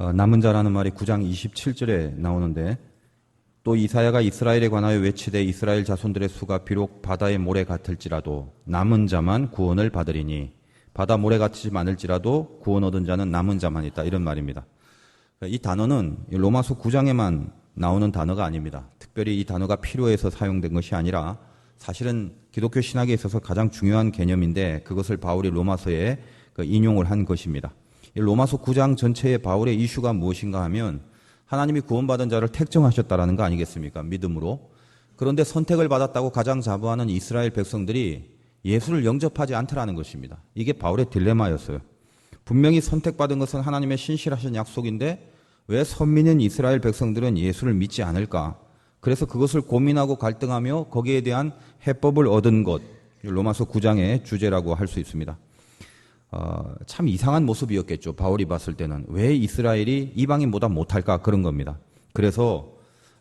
남은 자라는 말이 9장 27절에 나오는데, 또 이사야가 이스라엘에 관하여 외치되 이스라엘 자손들의 수가 비록 바다의 모래 같을지라도 남은 자만 구원을 받으리니, 바다 모래 같지 않을지라도 구원 얻은 자는 남은 자만 있다, 이런 말입니다. 이 단어는 로마서 9장에만 나오는 단어가 아닙니다. 특별히 이 단어가 필요해서 사용된 것이 아니라 사실은 기독교 신학에 있어서 가장 중요한 개념인데, 그것을 바울이 로마서에 인용을 한 것입니다. 로마서 9장 전체의 바울의 이슈가 무엇인가 하면, 하나님이 구원받은 자를 택정하셨다라는 거 아니겠습니까? 믿음으로. 그런데 선택을 받았다고 가장 자부하는 이스라엘 백성들이 예수를 영접하지 않더라는 것입니다. 이게 바울의 딜레마였어요. 분명히 선택받은 것은 하나님의 신실하신 약속인데 왜 선민인 이스라엘 백성들은 예수를 믿지 않을까? 그래서 그것을 고민하고 갈등하며 거기에 대한 해법을 얻은 것, 로마서 9장의 주제라고 할 수 있습니다. 참 이상한 모습이었겠죠. 바울이 봤을 때는. 왜 이스라엘이 이방인보다 못할까? 그런 겁니다. 그래서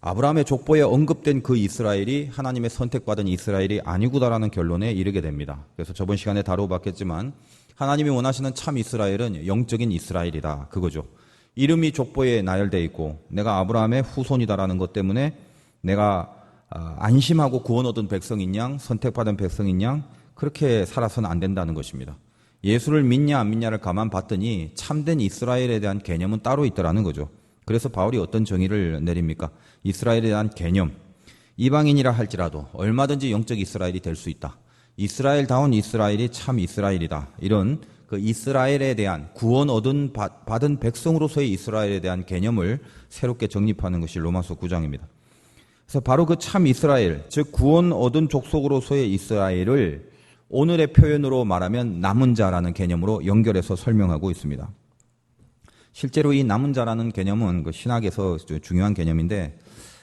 아브라함의 족보에 언급된 그 이스라엘이 하나님의 선택받은 이스라엘이 아니구나라는 결론에 이르게 됩니다. 그래서 저번 시간에 다뤄봤겠지만, 하나님이 원하시는 참 이스라엘은 영적인 이스라엘이다, 그거죠. 이름이 족보에 나열되어 있고 내가 아브라함의 후손이다라는 것 때문에 내가 안심하고 구원 얻은 백성인 양, 선택받은 백성인 양, 그렇게 살아서는 안 된다는 것입니다. 예수를 믿냐 안 믿냐를 가만 봤더니 참된 이스라엘에 대한 개념은 따로 있더라는 거죠. 그래서 바울이 어떤 정의를 내립니까? 이스라엘에 대한 개념, 이방인이라 할지라도 얼마든지 영적 이스라엘이 될 수 있다. 이스라엘다운 이스라엘이 참 이스라엘이다. 이런 그 이스라엘에 대한 구원 얻은 받은 백성으로서의 이스라엘에 대한 개념을 새롭게 정립하는 것이 로마서 9장입니다. 그래서 바로 그 참 이스라엘, 즉 구원 얻은 족속으로서의 이스라엘을 오늘의 표현으로 말하면 남은 자라는 개념으로 연결해서 설명하고 있습니다. 실제로 이 남은 자라는 개념은 그 신학에서 중요한 개념인데,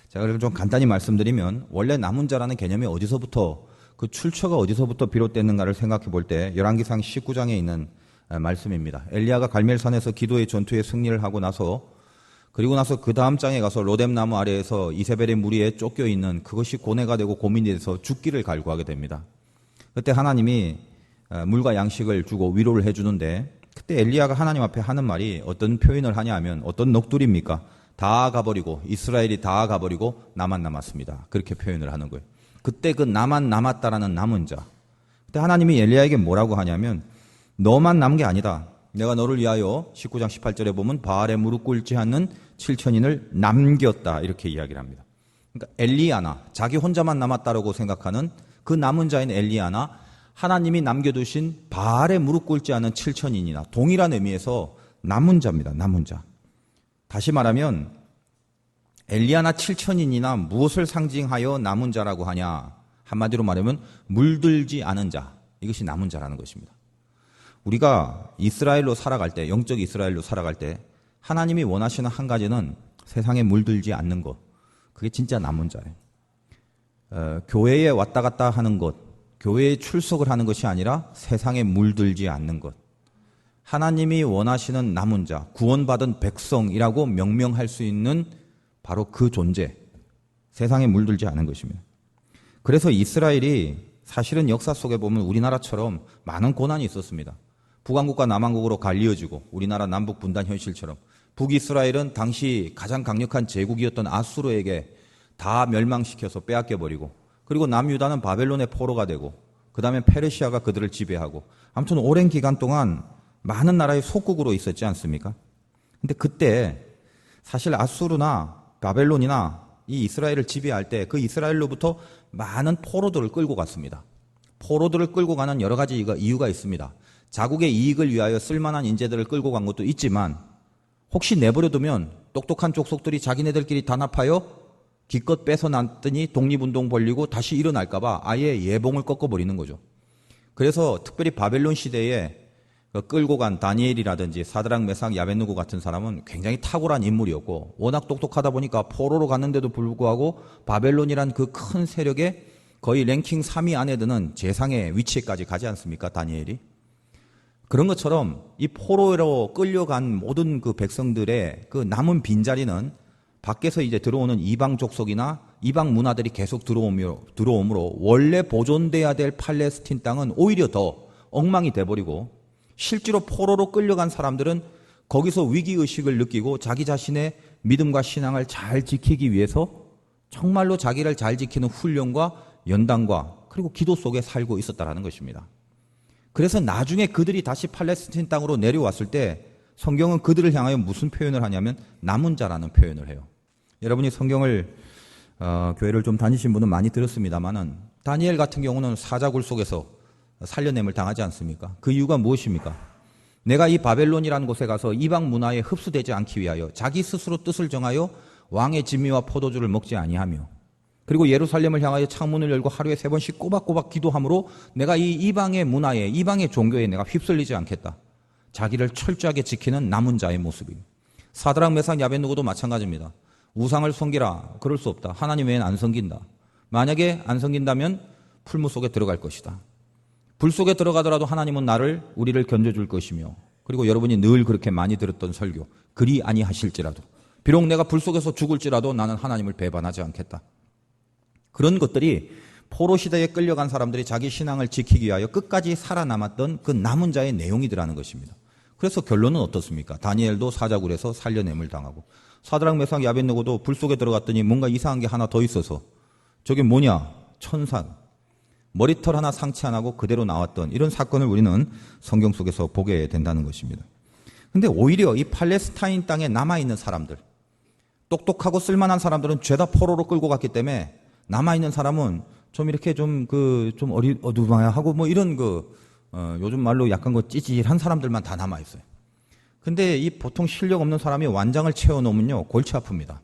제가 좀 간단히 말씀드리면, 원래 남은 자라는 개념이 어디서부터, 그 출처가 어디서부터 비롯됐는가를 생각해 볼 때 열왕기상 19장에 있는 말씀입니다. 엘리야가 갈멜산에서 기도의 전투에 승리를 하고 나서, 그리고 나서 그 다음 장에 가서 로뎀나무 아래에서 이세벨의 무리에 쫓겨 있는 그것이 고뇌가 되고 고민이 돼서 죽기를 갈구하게 됩니다. 그때 하나님이 물과 양식을 주고 위로를 해주는데, 그때 엘리야가 하나님 앞에 하는 말이 어떤 표현을 하냐 하면, 어떤 넋두리입니까? 다 가버리고, 이스라엘이 다 가버리고 나만 남았습니다. 그렇게 표현을 하는 거예요. 그때 그 나만 남았다라는 남은 자, 그때 하나님이 엘리야에게 뭐라고 하냐면, 너만 남은 게 아니다. 내가 너를 위하여 19장 18절에 보면 바알에 무릎 꿇지 않는 7천인을 남겼다, 이렇게 이야기를 합니다. 그러니까 엘리야나, 자기 혼자만 남았다라고 생각하는 그 남은 자인 엘리야나, 하나님이 남겨두신 바알에 무릎 꿇지 않은 7천인이나 동일한 의미에서 남은 자입니다. 남은 자. 다시 말하면 엘리야나 7천인이나 무엇을 상징하여 남은 자라고 하냐? 한마디로 말하면 물들지 않은 자, 이것이 남은 자라는 것입니다. 우리가 이스라엘로 살아갈 때, 영적 이스라엘로 살아갈 때 하나님이 원하시는 한 가지는 세상에 물들지 않는 것, 그게 진짜 남은 자예요. 교회에 왔다 갔다 하는 것, 교회에 출석을 하는 것이 아니라 세상에 물들지 않는 것, 하나님이 원하시는 남은 자, 구원받은 백성이라고 명명할 수 있는 바로 그 존재, 세상에 물들지 않은 것입니다. 그래서 이스라엘이 사실은 역사 속에 보면 우리나라처럼 많은 고난이 있었습니다. 북왕국과 남왕국으로 갈리어지고, 우리나라 남북 분단 현실처럼 북이스라엘은 당시 가장 강력한 제국이었던 아수르에게 다 멸망시켜서 빼앗겨버리고, 그리고 남유다는 바벨론의 포로가 되고, 그 다음에 페르시아가 그들을 지배하고, 아무튼 오랜 기간 동안 많은 나라의 속국으로 있었지 않습니까? 근데 그때 사실 아수르나 바벨론이나 이 이스라엘을 지배할 때 그 이스라엘로부터 많은 포로들을 끌고 갔습니다. 포로들을 끌고 가는 여러 가지 이유가 있습니다. 자국의 이익을 위하여 쓸만한 인재들을 끌고 간 것도 있지만, 혹시 내버려두면 똑똑한 족속들이 자기네들끼리 단합하여 기껏 뺏어놨더니 독립운동 벌리고 다시 일어날까봐 아예 예봉을 꺾어버리는 거죠. 그래서 특별히 바벨론 시대에 끌고 간 다니엘이라든지 사드락 메삭 야벳느고 같은 사람은 굉장히 탁월한 인물이었고, 워낙 똑똑하다 보니까 포로로 갔는데도 불구하고 바벨론이란 그 큰 세력에 거의 랭킹 3위 안에 드는 재상의 위치에까지 가지 않습니까, 다니엘이? 그런 것처럼 이 포로로 끌려간 모든 그 백성들의 그 남은 빈자리는 밖에서 이제 들어오는 이방 족속이나 이방 문화들이 계속 들어오므로 원래 보존돼야 될 팔레스틴 땅은 오히려 더 엉망이 돼버리고, 실제로 포로로 끌려간 사람들은 거기서 위기의식을 느끼고 자기 자신의 믿음과 신앙을 잘 지키기 위해서 정말로 자기를 잘 지키는 훈련과 연단과 그리고 기도 속에 살고 있었다라는 것입니다. 그래서 나중에 그들이 다시 팔레스틴 땅으로 내려왔을 때 성경은 그들을 향하여 무슨 표현을 하냐면 남은 자라는 표현을 해요. 여러분이 성경을 교회를 좀 다니신 분은 많이 들었습니다만은 다니엘 같은 경우는 사자굴 속에서 살려냄을 당하지 않습니까? 그 이유가 무엇입니까? 내가 이 바벨론이라는 곳에 가서 이방 문화에 흡수되지 않기 위하여 자기 스스로 뜻을 정하여 왕의 진미와 포도주를 먹지 아니하며 그리고 예루살렘을 향하여 창문을 열고 하루에 3번씩 꼬박꼬박 기도함으로 내가 이 이방의 문화에 이방의 종교에 내가 휩쓸리지 않겠다. 자기를 철저하게 지키는 남은 자의 모습입니다. 사드락 메삭 야벳느고도 마찬가지입니다. 우상을 섬기라. 그럴 수 없다. 하나님 외엔 안 섬긴다. 만약에 안 섬긴다면 풀무 속에 들어갈 것이다. 불 속에 들어가더라도 하나님은 우리를 견뎌줄 것이며 그리고 여러분이 늘 그렇게 많이 들었던 설교 그리 아니하실지라도 비록 내가 불 속에서 죽을지라도 나는 하나님을 배반하지 않겠다. 그런 것들이 포로 시대에 끌려간 사람들이 자기 신앙을 지키기 위하여 끝까지 살아남았던 그 남은 자의 내용이더라는 것입니다. 그래서 결론은 어떻습니까? 다니엘도 사자굴에서 살려냄을 당하고 사드락 메삭 야벳느고도 불 속에 들어갔더니 뭔가 이상한 게 하나 더 있어서 저게 뭐냐? 천사. 머리털 하나 상치 안 하고 그대로 나왔던 이런 사건을 우리는 성경 속에서 보게 된다는 것입니다. 근데 오히려 이 팔레스타인 땅에 남아있는 사람들, 똑똑하고 쓸만한 사람들은 죄다 포로로 끌고 갔기 때문에 남아있는 사람은 좀 이렇게 좀 어두방하고 뭐 이런 요즘 말로 약간 찌질한 사람들만 다 남아있어요. 근데 이 보통 실력 없는 사람이 완장을 채워놓으면요, 골치 아픕니다.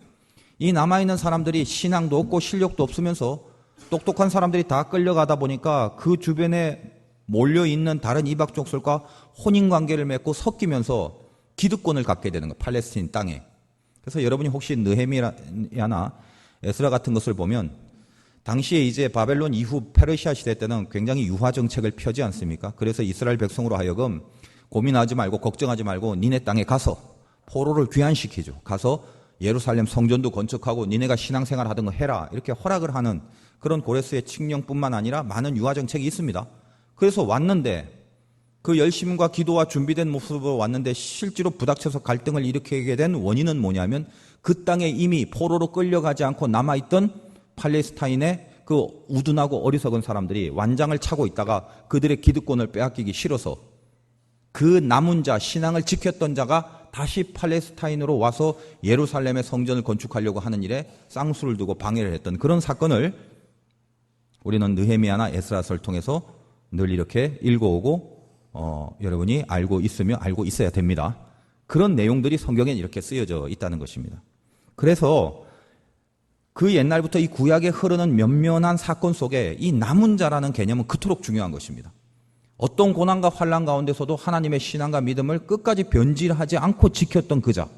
이 남아있는 사람들이 신앙도 없고 실력도 없으면서 똑똑한 사람들이 다 끌려가다 보니까 그 주변에 몰려있는 다른 이방 족속과 혼인관계를 맺고 섞이면서 기득권을 갖게 되는 거예요. 팔레스틴 땅에. 그래서 여러분이 혹시 느헤미야나 에스라 같은 것을 보면 당시에 이제 바벨론 이후 페르시아 시대 때는 굉장히 유화 정책을 펴지 않습니까? 그래서 이스라엘 백성으로 하여금 고민하지 말고 걱정하지 말고 니네 땅에 가서 포로를 귀환시키죠. 가서 예루살렘 성전도 건축하고 니네가 신앙생활 하던 거 해라. 이렇게 허락을 하는 그런 고레스의 칙령뿐만 아니라 많은 유화 정책이 있습니다. 그래서 왔는데 그 열심과 기도와 준비된 모습으로 왔는데 실제로 부닥쳐서 갈등을 일으키게 된 원인은 뭐냐면 그 땅에 이미 포로로 끌려가지 않고 남아있던 팔레스타인의 그 우둔하고 어리석은 사람들이 완장을 차고 있다가 그들의 기득권을 빼앗기기 싫어서 그 남은 자, 신앙을 지켰던 자가 다시 팔레스타인으로 와서 예루살렘의 성전을 건축하려고 하는 일에 쌍수를 두고 방해를 했던 그런 사건을 우리는 느헤미야나 에스라서를 통해서 늘 이렇게 읽어오고 여러분이 알고 있으며 알고 있어야 됩니다. 그런 내용들이 성경에 이렇게 쓰여져 있다는 것입니다. 그래서 그 옛날부터 이 구약에 흐르는 면면한 사건 속에 이 남은 자라는 개념은 그토록 중요한 것입니다. 어떤 고난과 환난 가운데서도 하나님의 신앙과 믿음을 끝까지 변질하지 않고 지켰던 그 자,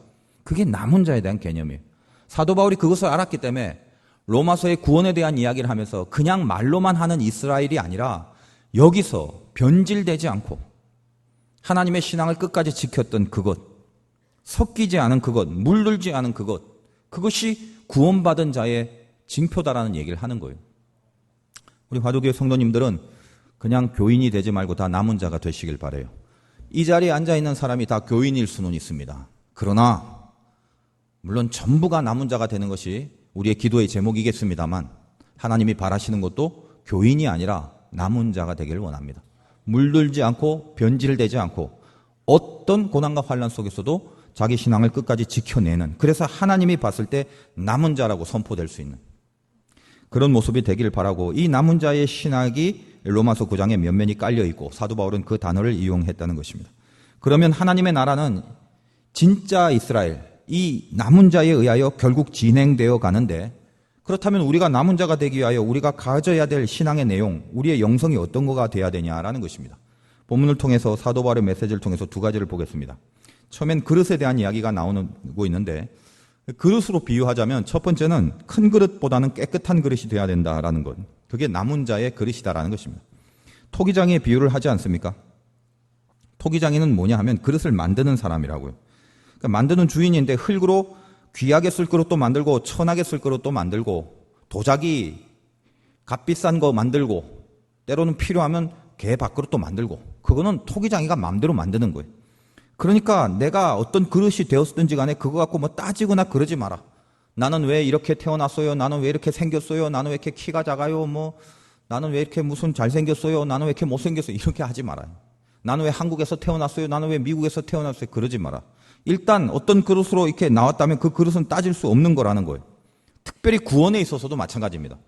그게 남은 자에 대한 개념이에요. 사도 바울이 그것을 알았기 때문에 로마서의 구원에 대한 이야기를 하면서 그냥 말로만 하는 이스라엘이 아니라 여기서 변질되지 않고 하나님의 신앙을 끝까지 지켰던 그것, 섞이지 않은 그것, 물들지 않은 그것, 그것이 구원받은 자의 징표다라는 얘기를 하는 거예요. 우리 화두교회 성도님들은 그냥 교인이 되지 말고 다 남은 자가 되시길 바라요. 이 자리에 앉아있는 사람이 다 교인일 수는 있습니다. 그러나 물론 전부가 남은 자가 되는 것이 우리의 기도의 제목이겠습니다만 하나님이 바라시는 것도 교인이 아니라 남은 자가 되기를 원합니다. 물들지 않고 변질되지 않고 어떤 고난과 환난 속에서도 자기 신앙을 끝까지 지켜내는, 그래서 하나님이 봤을 때 남은 자라고 선포될 수 있는 그런 모습이 되기를 바라고, 이 남은 자의 신학이 로마서 9장에 면면이 깔려있고 사도 바울은 그 단어를 이용했다는 것입니다. 그러면 하나님의 나라는 진짜 이스라엘, 이 남은 자에 의하여 결국 진행되어 가는데, 그렇다면 우리가 남은 자가 되기 위하여 우리가 가져야 될 신앙의 내용, 우리의 영성이 어떤 거가 돼야 되냐라는 것입니다. 본문을 통해서 사도 바울의 메시지를 통해서 두 가지를 보겠습니다. 처음엔 그릇에 대한 이야기가 나오고 있는데, 그릇으로 비유하자면 첫 번째는 큰 그릇보다는 깨끗한 그릇이 돼야 된다라는 것, 그게 남은 자의 그릇이다라는 것입니다. 토기장의 비유를 하지 않습니까? 토기장이는 뭐냐 하면 그릇을 만드는 사람이라고요. 그러니까 만드는 주인인데 흙으로 귀하게 쓸 그릇도 만들고 천하게 쓸 그릇도 만들고 도자기 값비싼 거 만들고 때로는 필요하면 개 밥그릇도 만들고, 그거는 토기장이가 마음대로 만드는 거예요. 그러니까 내가 어떤 그릇이 되었든지 간에 그거 갖고 뭐 따지거나 그러지 마라. 나는 왜 이렇게 태어났어요? 나는 왜 이렇게 생겼어요? 나는 왜 이렇게 키가 작아요? 뭐 나는 왜 이렇게 무슨 잘생겼어요? 나는 왜 이렇게 못생겼어요? 이렇게 하지 말아요. 나는 왜 한국에서 태어났어요? 나는 왜 미국에서 태어났어요? 그러지 마라. 일단 어떤 그릇으로 이렇게 나왔다면 그 그릇은 따질 수 없는 거라는 거예요. 특별히 구원에 있어서도 마찬가지입니다.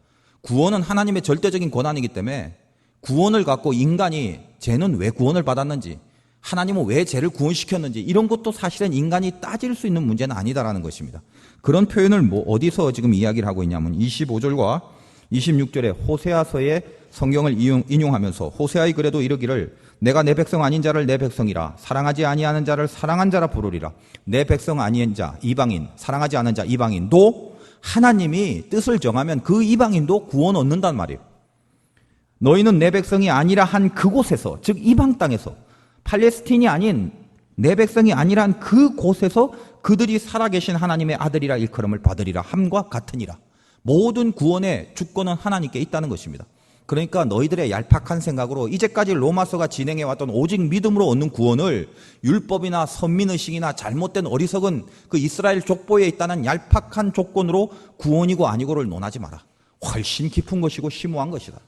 구원은 하나님의 절대적인 권한이기 때문에 구원을 갖고 인간이 쟤는 왜 구원을 받았는지, 하나님은 왜 쟤를 구원시켰는지 이런 것도 사실은 인간이 따질 수 있는 문제는 아니다라는 것입니다. 그런 표현을 뭐 어디서 지금 이야기를 하고 있냐면 25절과 26절에 호세아서의 성경을 인용하면서 호세아의 글에도 이르기를 내가 내 백성 아닌 자를 내 백성이라 사랑하지 아니하는 자를 사랑한 자라 부르리라. 내 백성 아닌 자 이방인, 사랑하지 않은 자 이방인도 하나님이 뜻을 정하면 그 이방인도 구원 얻는단 말이에요. 너희는 내 백성이 아니라 한 그곳에서, 즉 이방 땅에서, 팔레스틴이 아닌 내 백성이 아니란 그곳에서 그들이 살아계신 하나님의 아들이라 일컬음을 받으리라 함과 같으니라. 모든 구원의 주권은 하나님께 있다는 것입니다. 그러니까 너희들의 얄팍한 생각으로 이제까지 로마서가 진행해왔던 오직 믿음으로 얻는 구원을 율법이나 선민의식이나 잘못된 어리석은 그 이스라엘 족보에 있다는 얄팍한 조건으로 구원이고 아니고를 논하지 마라. 훨씬 깊은 것이고 심오한 것이다.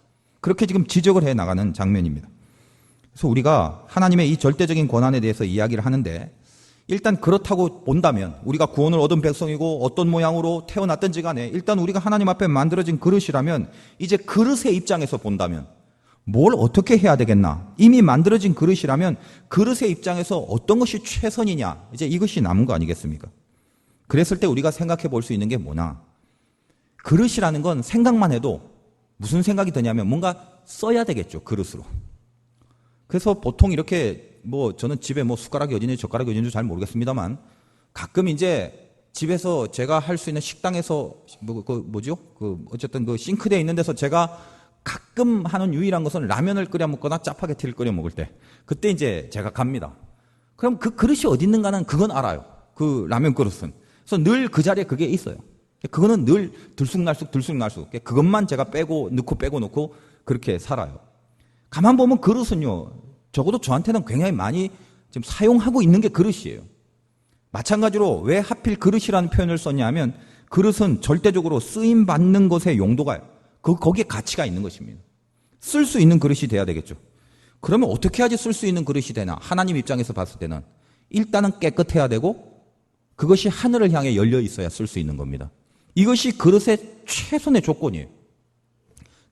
그렇게 지금 지적을 해 나가는 장면입니다. 그래서 우리가 하나님의 이 절대적인 권한에 대해서 이야기를 하는데, 일단 그렇다고 본다면 우리가 구원을 얻은 백성이고 어떤 모양으로 태어났든지 간에 일단 우리가 하나님 앞에 만들어진 그릇이라면 이제 그릇의 입장에서 본다면 뭘 어떻게 해야 되겠나? 이미 만들어진 그릇이라면 그릇의 입장에서 어떤 것이 최선이냐? 이제 이것이 남은 거 아니겠습니까? 그랬을 때 우리가 생각해 볼 수 있는 게 뭐냐? 그릇이라는 건 생각만 해도 무슨 생각이 드냐면 뭔가 써야 되겠죠, 그릇으로. 그래서 보통 이렇게 뭐 저는 집에 뭐 숟가락이 어딘지 젓가락이 어딘지 잘 모르겠습니다만 가끔 이제 집에서 제가 할 수 있는 식당에서 어쨌든 그 싱크대에 있는 데서 제가 가끔 하는 유일한 것은 라면을 끓여 먹거나 짜파게티를 끓여 먹을 때 그때 이제 제가 갑니다. 그럼 그 그릇이 어디 있는가는 그건 알아요. 그 라면 그릇은. 그래서 늘 그 자리에 그게 있어요. 그거는 늘 들쑥날쑥 그것만 제가 빼고 넣고 그렇게 살아요. 가만 보면 그릇은요, 적어도 저한테는 굉장히 많이 지금 사용하고 있는 게 그릇이에요. 마찬가지로 왜 하필 그릇이라는 표현을 썼냐 하면 그릇은 절대적으로 쓰임 받는 것의 용도가 거기에 가치가 있는 것입니다. 쓸 수 있는 그릇이 돼야 되겠죠. 그러면 어떻게 해야지 쓸 수 있는 그릇이 되나? 하나님 입장에서 봤을 때는 일단은 깨끗해야 되고 그것이 하늘을 향해 열려 있어야 쓸 수 있는 겁니다. 이것이 그릇의 최선의 조건이에요.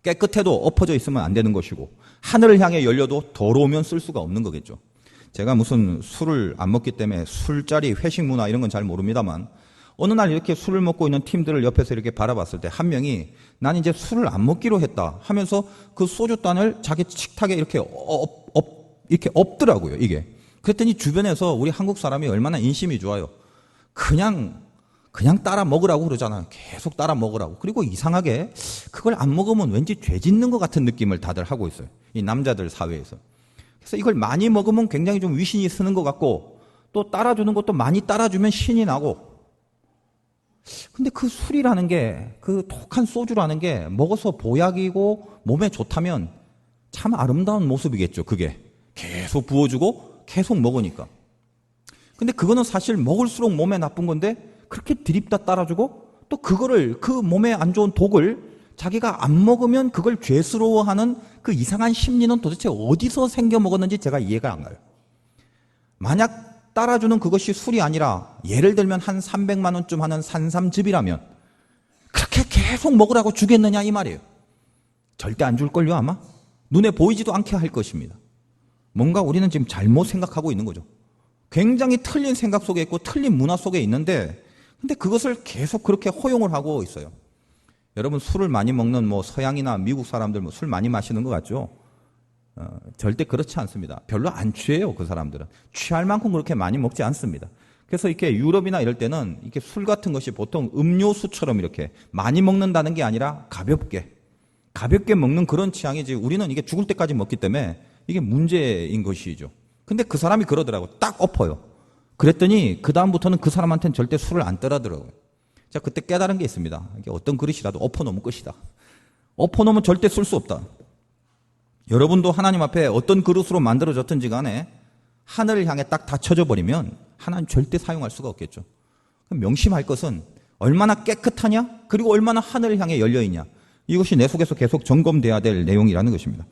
깨끗해도 엎어져 있으면 안 되는 것이고 하늘을 향해 열려도 더러우면 쓸 수가 없는 거겠죠. 제가 무슨 술을 안 먹기 때문에 술자리, 회식 문화 이런 건 잘 모릅니다만 어느 날 이렇게 술을 먹고 있는 팀들을 옆에서 이렇게 바라봤을 때 한 명이 난 이제 술을 안 먹기로 했다 하면서 그 소주잔을 자기 식탁에 이렇게 이렇게 엎더라고요, 이게. 그랬더니 주변에서 우리 한국 사람이 얼마나 인심이 좋아요. 그냥 따라 먹으라고 그러잖아요. 계속 따라 먹으라고. 그리고 이상하게 그걸 안 먹으면 왠지 죄 짓는 것 같은 느낌을 다들 하고 있어요. 이 남자들 사회에서. 그래서 이걸 많이 먹으면 굉장히 좀 위신이 쓰는 것 같고 또 따라주는 것도 많이 따라주면 신이 나고. 근데 그 술이라는 게, 그 독한 소주라는 게 먹어서 보약이고 몸에 좋다면 참 아름다운 모습이겠죠. 그게 계속 부어주고 계속 먹으니까. 근데 그거는 사실 먹을수록 몸에 나쁜 건데 그렇게 드립다 따라주고 또 그거를, 그 몸에 안 좋은 독을 자기가 안 먹으면 그걸 죄스러워하는 그 이상한 심리는 도대체 어디서 생겨 먹었는지 제가 이해가 안 가요. 만약 따라주는 그것이 술이 아니라 예를 들면 한 300만 원쯤 하는 산삼즙이라면 그렇게 계속 먹으라고 주겠느냐 이 말이에요. 절대 안 줄걸요 아마? 눈에 보이지도 않게 할 것입니다. 뭔가 우리는 지금 잘못 생각하고 있는 거죠. 굉장히 틀린 생각 속에 있고 틀린 문화 속에 있는데 근데 그것을 계속 그렇게 허용을 하고 있어요. 여러분 술을 많이 먹는 뭐 서양이나 미국 사람들 뭐 술 많이 마시는 것 같죠? 절대 그렇지 않습니다. 별로 안 취해요, 그 사람들은. 취할 만큼 그렇게 많이 먹지 않습니다. 그래서 이렇게 유럽이나 이럴 때는 이렇게 술 같은 것이 보통 음료수처럼 이렇게 많이 먹는다는 게 아니라 가볍게 먹는 그런 취향이지 우리는 이게 죽을 때까지 먹기 때문에 이게 문제인 것이죠. 근데 그 사람이 그러더라고. 딱 엎어요. 그랬더니 그다음부터는 그 사람한테는 절대 술을 안 따라더라고요. 제가 그때 깨달은 게 있습니다. 이게 어떤 그릇이라도 엎어놓으면 끝이다. 엎어놓으면 절대 쓸 수 없다. 여러분도 하나님 앞에 어떤 그릇으로 만들어졌든지 간에 하늘을 향해 딱 닫혀져 버리면 하나님 절대 사용할 수가 없겠죠. 명심할 것은 얼마나 깨끗하냐, 그리고 얼마나 하늘을 향해 열려있냐, 이것이 내 속에서 계속 점검돼야 될 내용이라는 것입니다.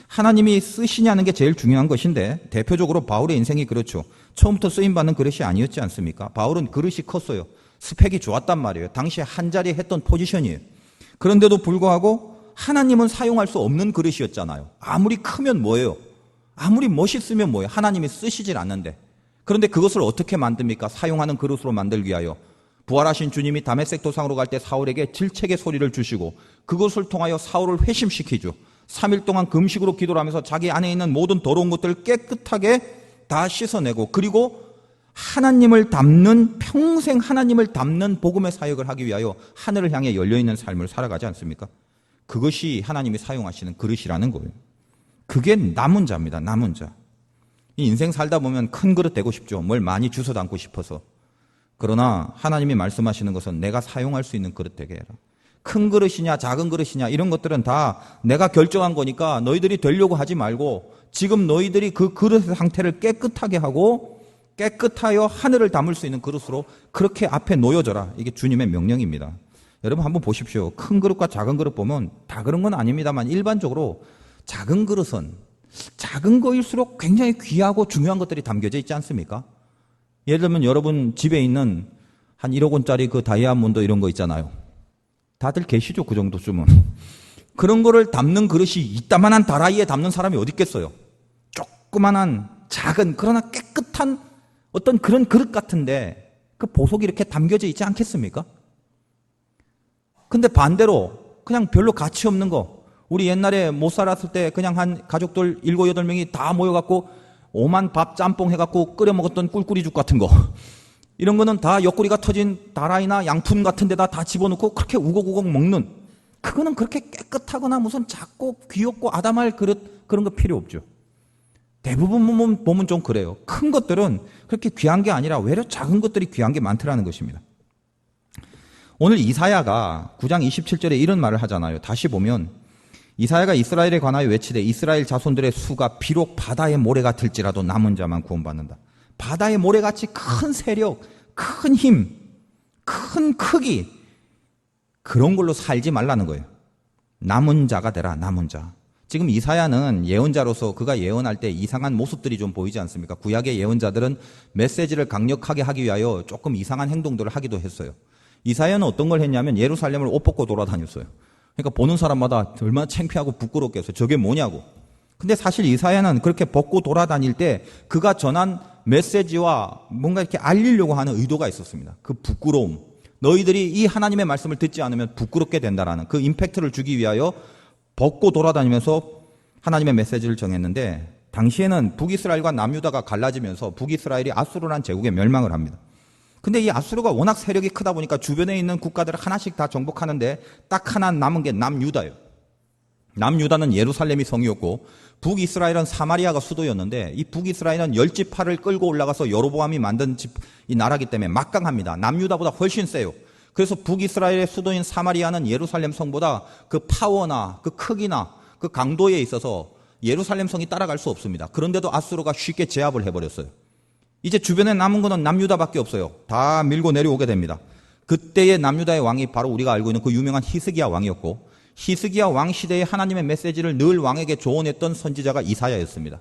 하나님이 쓰시냐는 게 제일 중요한 것인데, 대표적으로 바울의 인생이 그렇죠. 처음부터 쓰임받는 그릇이 아니었지 않습니까? 바울은 그릇이 컸어요. 스펙이 좋았단 말이에요. 당시에 한 자리에 했던 포지션이에요. 그런데도 불구하고 하나님은 사용할 수 없는 그릇이었잖아요. 아무리 크면 뭐예요? 아무리 멋있으면 뭐예요? 하나님이 쓰시질 않는데. 그런데 그것을 어떻게 만듭니까? 사용하는 그릇으로 만들기 위하여 부활하신 주님이 다메섹 도상으로 갈 때 사울에게 질책의 소리를 주시고 그것을 통하여 사울을 회심시키죠. 3일 동안 금식으로 기도를 하면서 자기 안에 있는 모든 더러운 것들을 깨끗하게 다 씻어내고, 그리고 하나님을 담는, 평생 하나님을 담는 복음의 사역을 하기 위하여 하늘을 향해 열려있는 삶을 살아가지 않습니까? 그것이 하나님이 사용하시는 그릇이라는 거예요. 그게 남은 자입니다. 남은 자. 이 인생 살다 보면 큰 그릇 되고 싶죠. 뭘 많이 주워 담고 싶어서. 그러나 하나님이 말씀하시는 것은 내가 사용할 수 있는 그릇 되게 해라. 큰 그릇이냐 작은 그릇이냐 이런 것들은 다 내가 결정한 거니까 너희들이 되려고 하지 말고, 지금 너희들이 그 그릇의 상태를 깨끗하게 하고 깨끗하여 하늘을 담을 수 있는 그릇으로 그렇게 앞에 놓여져라. 이게 주님의 명령입니다. 여러분 한번 보십시오. 큰 그릇과 작은 그릇 보면 다 그런 건 아닙니다만, 일반적으로 작은 그릇은 작은 거일수록 굉장히 귀하고 중요한 것들이 담겨져 있지 않습니까? 예를 들면 여러분 집에 있는 한 1억 원짜리 그 다이아몬드 이런 거 있잖아요. 다들 계시죠? 그 정도쯤은. 그런 거를 담는 그릇이 이따만한 다라이에 담는 사람이 어디 있겠어요? 조그만한 작은 그러나 깨끗한 어떤 그런 그릇 같은데 그 보석이 이렇게 담겨져 있지 않겠습니까? 근데 반대로 그냥 별로 가치 없는 거, 우리 옛날에 못 살았을 때 그냥 한 가족들 7, 8명이 다 모여갖고 오만 밥 짬뽕 해갖고 끓여 먹었던 꿀꿀이죽 같은 거, 이런 거는 다 옆구리가 터진 다라이나 양푼 같은 데다 다 집어넣고 그렇게 우걱우걱 먹는, 그거는 그렇게 깨끗하거나 무슨 작고 귀엽고 아담할 그릇 그런 거 필요 없죠. 대부분 보면 좀 그래요. 큰 것들은 그렇게 귀한 게 아니라 외려 작은 것들이 귀한 게 많더라는 것입니다. 오늘 이사야가 9장 27절에 이런 말을 하잖아요. 다시 보면 이사야가 이스라엘에 관하여 외치되 이스라엘 자손들의 수가 비록 바다의 모래 같을지라도 남은 자만 구원받는다. 바다의 모래같이 큰 세력, 큰 힘, 큰 크기, 그런 걸로 살지 말라는 거예요. 남은 자가 되라. 남은 자. 지금 이사야는 예언자로서 그가 예언할 때 이상한 모습들이 좀 보이지 않습니까? 구약의 예언자들은 메시지를 강력하게 하기 위하여 조금 이상한 행동들을 하기도 했어요. 이사야는 어떤 걸 했냐면 예루살렘을 옷 벗고 돌아다녔어요. 그러니까 보는 사람마다 얼마나 창피하고 부끄럽겠어요. 저게 뭐냐고. 근데 사실 이사야는 그렇게 벗고 돌아다닐 때 그가 전한 메시지와 뭔가 이렇게 알리려고 하는 의도가 있었습니다. 그 부끄러움. 너희들이 이 하나님의 말씀을 듣지 않으면 부끄럽게 된다라는 그 임팩트를 주기 위하여 벗고 돌아다니면서 하나님의 메시지를 정했는데, 당시에는 북이스라엘과 남유다가 갈라지면서 북이스라엘이 아수르라는 제국에 멸망을 합니다. 근데 이 아수르가 워낙 세력이 크다 보니까 주변에 있는 국가들을 하나씩 다 정복하는데 딱 하나 남은 게 남유다예요. 남유다는 예루살렘이 성이었고 북이스라엘은 사마리아가 수도였는데, 이 북이스라엘은 10지파를 끌고 올라가서 여로보암이 만든 이 나라기 때문에 막강합니다. 남유다보다 훨씬 세요. 그래서 북이스라엘의 수도인 사마리아는 예루살렘 성보다 그 파워나 그 크기나 그 강도에 있어서 예루살렘 성이 따라갈 수 없습니다. 그런데도 아수르가 쉽게 제압을 해버렸어요. 이제 주변에 남은 거는 남유다밖에 없어요. 다 밀고 내려오게 됩니다. 그때의 남유다의 왕이 바로 우리가 알고 있는 그 유명한 히스기야 왕이었고, 히스기야 왕 시대에 하나님의 메시지를 늘 왕에게 조언했던 선지자가 이사야였습니다.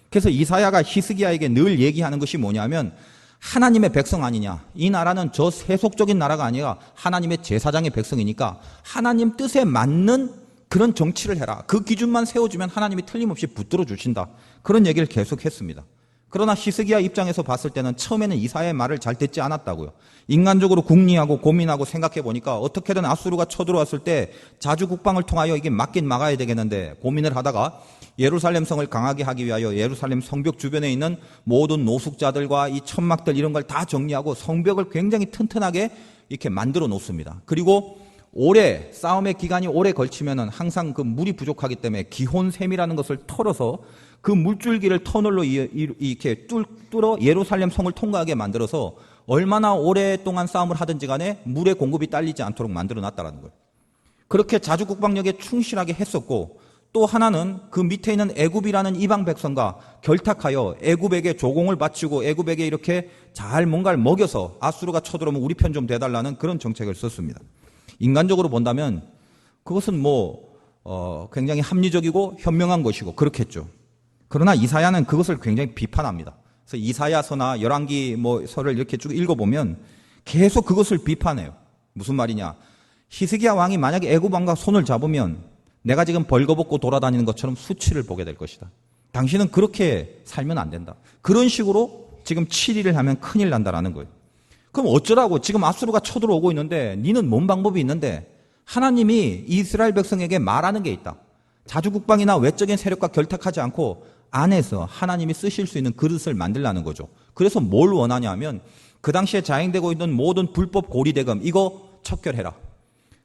그래서 이사야가 히스기야에게 늘 얘기하는 것이 뭐냐면, 하나님의 백성 아니냐, 이 나라는 저 세속적인 나라가 아니라 하나님의 제사장의 백성이니까 하나님 뜻에 맞는 그런 정치를 해라. 그 기준만 세워주면 하나님이 틀림없이 붙들어 주신다. 그런 얘기를 계속했습니다. 그러나 히스기야 입장에서 봤을 때는 처음에는 이사야의 말을 잘 듣지 않았다고요. 인간적으로 궁리하고 고민하고 생각해 보니까 어떻게든 아수르가 쳐들어왔을 때 자주 국방을 통하여 이게 막긴 막아야 되겠는데, 고민을 하다가 예루살렘 성을 강하게 하기 위하여 예루살렘 성벽 주변에 있는 모든 노숙자들과 이 천막들 이런 걸 다 정리하고 성벽을 굉장히 튼튼하게 이렇게 만들어 놓습니다. 그리고 오래 싸움의 기간이 오래 걸치면은 항상 그 물이 부족하기 때문에 기혼샘이라는 것을 털어서 그 물줄기를 터널로 이렇게 뚫어 예루살렘 성을 통과하게 만들어서 얼마나 오랫동안 싸움을 하든지 간에 물의 공급이 딸리지 않도록 만들어 놨다는 거예요. 그렇게 자주 국방력에 충실하게 했었고, 또 하나는 그 밑에 있는 애굽이라는 이방 백성과 결탁하여 애굽에게 조공을 바치고 애굽에게 이렇게 잘 뭔가를 먹여서 아수르가 쳐들어오면 우리 편 좀 대달라는 그런 정책을 썼습니다. 인간적으로 본다면 그것은 굉장히 합리적이고 현명한 것이고 그렇겠죠. 그러나 이사야는 그것을 굉장히 비판합니다. 그래서 이사야서나 열왕기 서를 이렇게 쭉 읽어보면 계속 그것을 비판해요. 무슨 말이냐? 히스기야 왕이 만약에 애굽 왕과 손을 잡으면 내가 지금 벌거벗고 돌아다니는 것처럼 수치를 보게 될 것이다. 당신은 그렇게 살면 안 된다. 그런 식으로 지금 7일을 하면 큰일 난다라는 거예요. 그럼 어쩌라고? 지금 아수르가 쳐들어오고 있는데 니는 뭔 방법이 있는데 하나님이 이스라엘 백성에게 말하는 게 있다. 자주국방이나 외적인 세력과 결탁하지 않고 안에서 하나님이 쓰실 수 있는 그릇을 만들라는 거죠. 그래서 뭘 원하냐 하면 그 당시에 자행되고 있는 모든 불법 고리대금 이거 척결해라.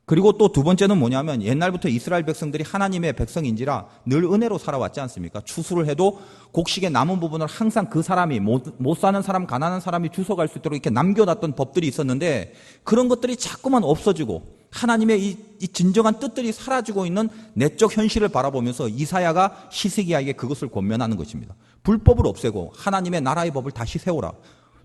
그리고 또 두 번째는 뭐냐면 옛날부터 이스라엘 백성들이 하나님의 백성인지라 늘 은혜로 살아왔지 않습니까? 추수를 해도 곡식의 남은 부분을 항상 그 사람이 못 사는 사람, 가난한 사람이 주워갈 수 있도록 이렇게 남겨놨던 법들이 있었는데 그런 것들이 자꾸만 없어지고 하나님의 이 진정한 뜻들이 사라지고 있는 내적 현실을 바라보면서 이사야가 히스기야에게 그것을 권면하는 것입니다. 불법을 없애고 하나님의 나라의 법을 다시 세워라.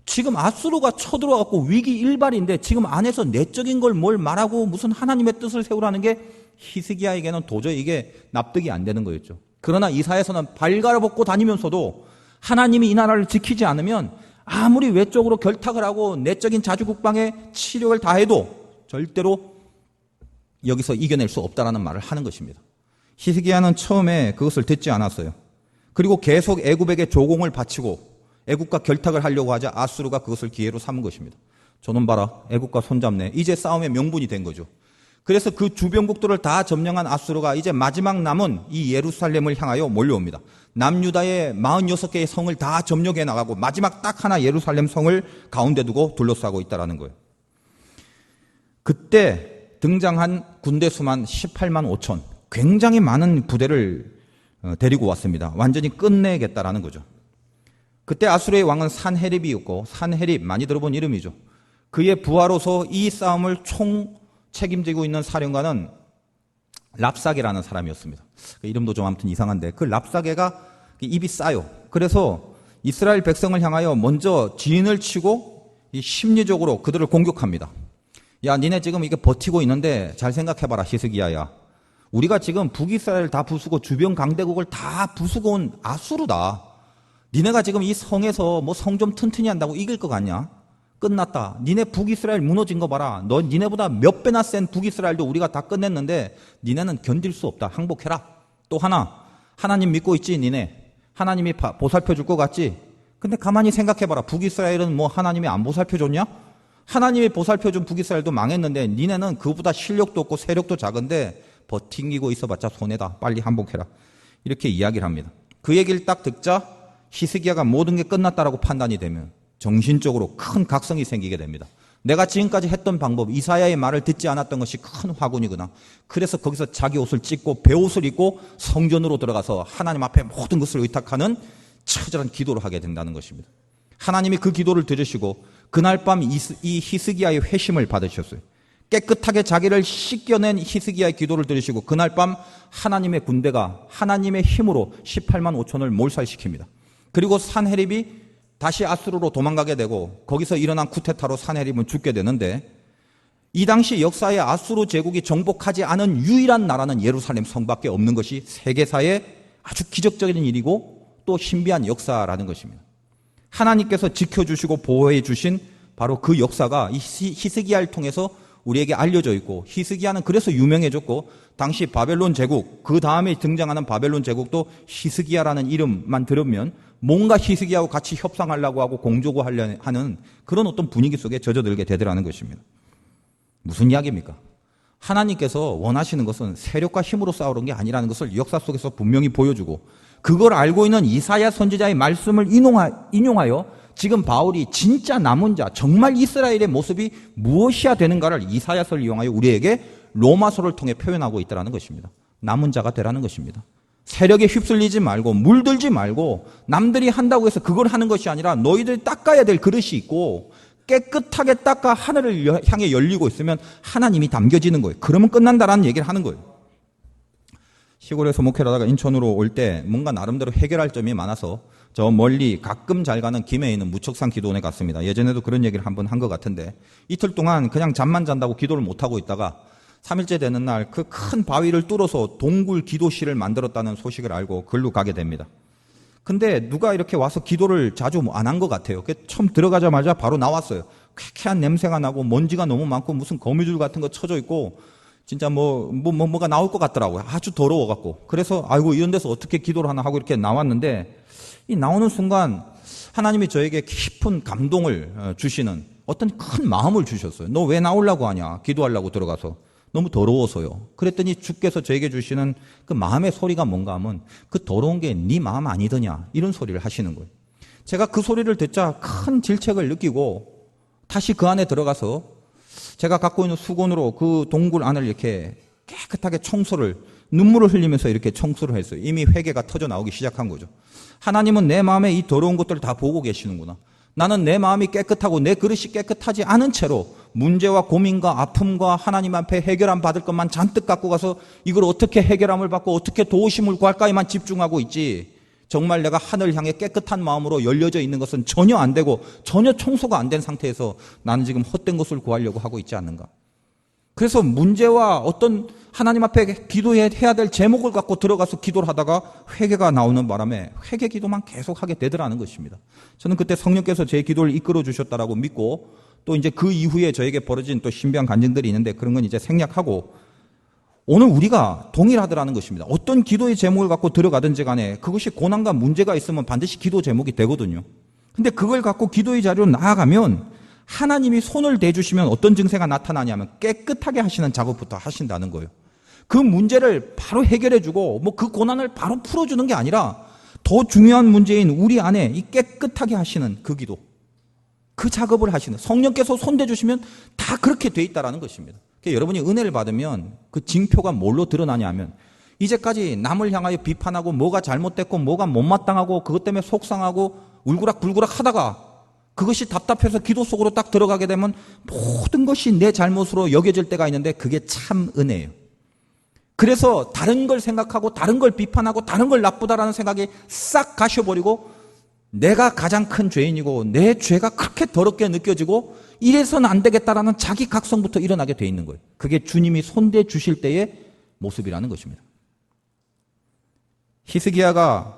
지금 아수르가 쳐들어왔고 위기 일발인데 지금 안에서 내적인 걸 뭘 말하고 무슨 하나님의 뜻을 세우라는 게 히스기야에게는 도저히 이게 납득이 안 되는 거였죠. 그러나 이사야서는 발갈아벗고 다니면서도 하나님이 이 나라를 지키지 않으면 아무리 외적으로 결탁을 하고 내적인 자주국방에 치력을 다해도 절대로 여기서 이겨낼 수 없다라는 말을 하는 것입니다. 히스기야는 처음에 그것을 듣지 않았어요. 그리고 계속 애굽에게 조공을 바치고 애국과 결탁을 하려고 하자 아수르가 그것을 기회로 삼은 것입니다. 저놈 봐라, 애국과 손잡네. 이제 싸움의 명분이 된 거죠. 그래서 그 주변국들을 다 점령한 아수르가 이제 마지막 남은 이 예루살렘을 향하여 몰려옵니다. 남유다의 46개의 성을 다 점령해 나가고 마지막 딱 하나 예루살렘 성을 가운데 두고 둘러싸고 있다는 거예요. 그때 등장한 군대 수만 18만 5천, 굉장히 많은 부대를 데리고 왔습니다. 완전히 끝내겠다라는 거죠. 그때 아수르의 왕은 산헤립이었고, 산헤립 많이 들어본 이름이죠. 그의 부하로서 이 싸움을 총 책임지고 있는 사령관은 랍사게라는 사람이었습니다. 그 이름도 좀 아무튼 이상한데 그 랍사게가 입이 싸요. 그래서 이스라엘 백성을 향하여 먼저 진을 치고 심리적으로 그들을 공격합니다. 야, 니네 지금 이게 버티고 있는데 잘 생각해봐라, 히스기야야. 우리가 지금 북이스라엘 다 부수고 주변 강대국을 다 부수고 온 아수르다. 니네가 지금 이 성에서 성 좀 튼튼히 한다고 이길 것 같냐? 끝났다. 니네 북이스라엘 무너진 거 봐라. 니네보다 몇 배나 센 북이스라엘도 우리가 다 끝냈는데 니네는 견딜 수 없다. 항복해라. 또 하나, 하나님 믿고 있지 니네. 하나님이 보살펴 줄 것 같지? 근데 가만히 생각해봐라. 북이스라엘은 하나님이 안 보살펴 줬냐? 하나님이 보살펴 준 북이스라엘도 망했는데 니네는 그보다 실력도 없고 세력도 작은데 버티고 있어봤자 손해다. 빨리 항복해라. 이렇게 이야기를 합니다. 그 얘기를 딱 듣자 히스기야가 모든 게 끝났다라고 판단이 되면 정신적으로 큰 각성이 생기게 됩니다. 내가 지금까지 했던 방법, 이사야의 말을 듣지 않았던 것이 큰 화군이구나. 그래서 거기서 자기 옷을 찢고 베옷을 입고 성전으로 들어가서 하나님 앞에 모든 것을 의탁하는 처절한 기도를 하게 된다는 것입니다. 하나님이 그 기도를 들으시고 그날 밤 이 히스기야의 회심을 받으셨어요. 깨끗하게 자기를 씻겨낸 히스기야의 기도를 들으시고 그날 밤 하나님의 군대가 하나님의 힘으로 18만 5천을 몰살시킵니다. 그리고 산헤립이 다시 아수르로 도망가게 되고 거기서 일어난 쿠데타로 산헤립은 죽게 되는데 이 당시 역사에 아수르 제국이 정복하지 않은 유일한 나라는 예루살렘 성밖에 없는 것이 세계사의 아주 기적적인 일이고 또 신비한 역사라는 것입니다. 하나님께서 지켜주시고 보호해 주신 바로 그 역사가 이 히스기야를 통해서 우리에게 알려져 있고 히스기야는 그래서 유명해졌고 당시 바벨론 제국 그 다음에 등장하는 바벨론 제국도 히스기야라는 이름만 들으면 뭔가 히스기야하고 같이 협상하려고 하고 공조고 하려 하는 그런 어떤 분위기 속에 젖어들게 되더라는 것입니다. 무슨 이야기입니까? 하나님께서 원하시는 것은 세력과 힘으로 싸우는 게 아니라는 것을 역사 속에서 분명히 보여주고 그걸 알고 있는 이사야 선지자의 말씀을 인용하여 지금 바울이 진짜 남은 자, 정말 이스라엘의 모습이 무엇이야 되는가를 이사야서를 이용하여 우리에게 로마서를 통해 표현하고 있다는 것입니다. 남은 자가 되라는 것입니다. 세력에 휩쓸리지 말고 물들지 말고 남들이 한다고 해서 그걸 하는 것이 아니라 너희들이 닦아야 될 그릇이 있고 깨끗하게 닦아 하늘을 향해 열리고 있으면 하나님이 담겨지는 거예요. 그러면 끝난다라는 얘기를 하는 거예요. 시골에서 목회를 하다가 인천으로 올 때 뭔가 나름대로 해결할 점이 많아서 저 멀리 가끔 잘 가는 김해에 있는 무척산 기도원에 갔습니다. 예전에도 그런 얘기를 한번 한 것 같은데 이틀 동안 그냥 잠만 잔다고 기도를 못하고 있다가 3일째 되는 날 그 큰 바위를 뚫어서 동굴 기도실을 만들었다는 소식을 알고 글로 가게 됩니다. 근데 누가 이렇게 와서 기도를 자주 안 한 것 같아요. 처음 들어가자마자 바로 나왔어요. 쾌쾌한 냄새가 나고 먼지가 너무 많고 무슨 거미줄 같은 거 쳐져 있고 진짜 뭐가 나올 것 같더라고요. 아주 더러워갖고. 그래서 아이고 이런 데서 어떻게 기도를 하나 하고 이렇게 나왔는데 이 나오는 순간 하나님이 저에게 깊은 감동을 주시는 어떤 큰 마음을 주셨어요. 너 왜 나오려고 하냐? 기도하려고 들어가서. 너무 더러워서요. 그랬더니 주께서 저에게 주시는 그 마음의 소리가 뭔가 하면 그 더러운 게 네 마음 아니더냐? 이런 소리를 하시는 거예요. 제가 그 소리를 듣자 큰 질책을 느끼고 다시 그 안에 들어가서 제가 갖고 있는 수건으로 그 동굴 안을 이렇게 깨끗하게 청소를 눈물을 흘리면서 이렇게 청소를 했어요. 이미 회개가 터져 나오기 시작한 거죠. 하나님은 내 마음에 이 더러운 것들을 다 보고 계시는구나. 나는 내 마음이 깨끗하고 내 그릇이 깨끗하지 않은 채로 문제와 고민과 아픔과 하나님 앞에 해결함 받을 것만 잔뜩 갖고 가서 이걸 어떻게 해결함을 받고 어떻게 도우심을 구할까에만 집중하고 있지. 정말 내가 하늘 향해 깨끗한 마음으로 열려져 있는 것은 전혀 안 되고 전혀 청소가 안 된 상태에서 나는 지금 헛된 것을 구하려고 하고 있지 않는가. 그래서 문제와 어떤 하나님 앞에 기도해야 될 제목을 갖고 들어가서 기도를 하다가 회개가 나오는 바람에 회개 기도만 계속 하게 되더라는 것입니다. 저는 그때 성령께서 제 기도를 이끌어 주셨다라고 믿고 또 이제 그 이후에 저에게 벌어진 또 신비한 간증들이 있는데 그런 건 이제 생략하고 오늘 우리가 동일하더라는 것입니다. 어떤 기도의 제목을 갖고 들어가든지 간에 그것이 고난과 문제가 있으면 반드시 기도 제목이 되거든요. 근데 그걸 갖고 기도의 자리로 나아가면 하나님이 손을 대주시면 어떤 증세가 나타나냐면 깨끗하게 하시는 작업부터 하신다는 거예요. 그 문제를 바로 해결해주고 뭐 그 고난을 바로 풀어주는 게 아니라 더 중요한 문제인 우리 안에 이 깨끗하게 하시는 그 기도, 그 작업을 하시는 성령께서 손 대주시면 다 그렇게 돼 있다라는 것입니다. 그러니까 여러분이 은혜를 받으면 그 징표가 뭘로 드러나냐면 이제까지 남을 향하여 비판하고 뭐가 잘못됐고 뭐가 못마땅하고 그것 때문에 속상하고 울그락불그락 하다가 그것이 답답해서 기도 속으로 딱 들어가게 되면 모든 것이 내 잘못으로 여겨질 때가 있는데 그게 참 은혜예요. 그래서 다른 걸 생각하고 다른 걸 비판하고 다른 걸 나쁘다라는 생각이 싹 가셔버리고 내가 가장 큰 죄인이고 내 죄가 그렇게 더럽게 느껴지고 이래서는 안 되겠다라는 자기 각성부터 일어나게 돼 있는 거예요. 그게 주님이 손대 주실 때의 모습이라는 것입니다. 히스기야가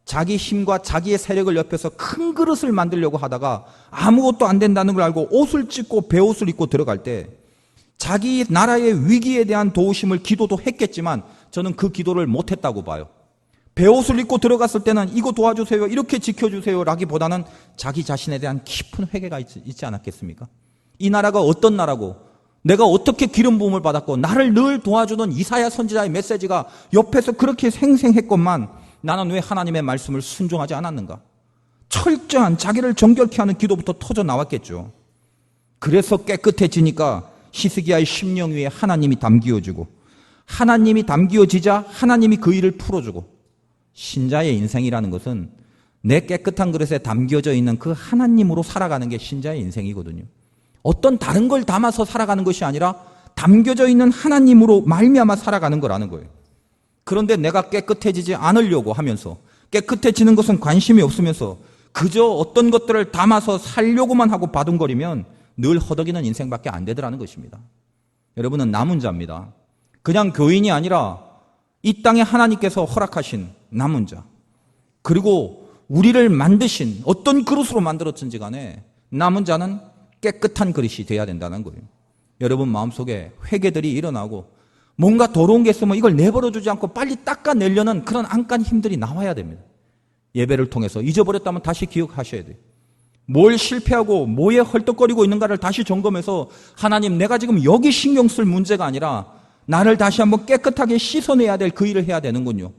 자기 힘과 자기의 세력을 옆에서 큰 그릇을 만들려고 하다가 아무것도 안 된다는 걸 알고 옷을 찢고 베옷을 입고 들어갈 때 자기 나라의 위기에 대한 도우심을 기도도 했겠지만 저는 그 기도를 못했다고 봐요. 베옷을 입고 들어갔을 때는 이거 도와주세요, 이렇게 지켜주세요 라기보다는 자기 자신에 대한 깊은 회개가 있지 않았겠습니까? 이 나라가 어떤 나라고 내가 어떻게 기름 부음을 받았고 나를 늘 도와주던 이사야 선지자의 메시지가 옆에서 그렇게 생생했건만 나는 왜 하나님의 말씀을 순종하지 않았는가? 철저한 자기를 정결케 하는 기도부터 터져 나왔겠죠. 그래서 깨끗해지니까 히스기야의 심령 위에 하나님이 담기어지고 하나님이 담기어지자 하나님이 그 일을 풀어주고 신자의 인생이라는 것은 내 깨끗한 그릇에 담겨져 있는 그 하나님으로 살아가는 게 신자의 인생이거든요. 어떤 다른 걸 담아서 살아가는 것이 아니라 담겨져 있는 하나님으로 말미암아 살아가는 거라는 거예요. 그런데 내가 깨끗해지지 않으려고 하면서 깨끗해지는 것은 관심이 없으면서 그저 어떤 것들을 담아서 살려고만 하고 바둥거리면 늘 허덕이는 인생밖에 안 되더라는 것입니다. 여러분은 남은 자입니다. 그냥 교인이 아니라 이 땅에 하나님께서 허락하신 남은 자, 그리고 우리를 만드신 어떤 그릇으로 만들었든지 간에 남은 자는 깨끗한 그릇이 돼야 된다는 거예요. 여러분 마음속에 회개들이 일어나고 뭔가 더러운 게 있으면 이걸 내버려두지 않고 빨리 닦아내려는 그런 안간 힘들이 나와야 됩니다. 예배를 통해서 잊어버렸다면 다시 기억하셔야 돼요. 뭘 실패하고 뭐에 헐떡거리고 있는가를 다시 점검해서 하나님 내가 지금 여기 신경 쓸 문제가 아니라 나를 다시 한번 깨끗하게 씻어내야 될 그 일을 해야 되는군요.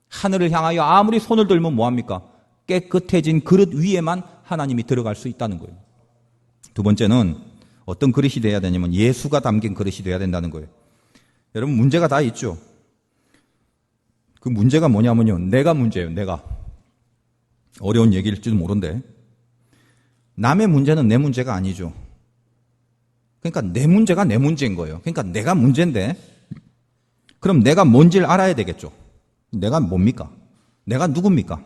하늘을 향하여 아무리 손을 들면 뭐합니까? 깨끗해진 그릇 위에만 하나님이 들어갈 수 있다는 거예요. 두 번째는 어떤 그릇이 돼야 되냐면 예수가 담긴 그릇이 돼야 된다는 거예요. 여러분 문제가 다 있죠. 그 문제가 뭐냐면요. 내가 문제예요. 내가. 어려운 얘기일지도 모른데 남의 문제는 내 문제가 아니죠. 그러니까 내 문제가 내 문제인 거예요. 그러니까 내가 문제인데 그럼 내가 뭔지를 알아야 되겠죠. 내가 뭡니까? 내가 누굽니까?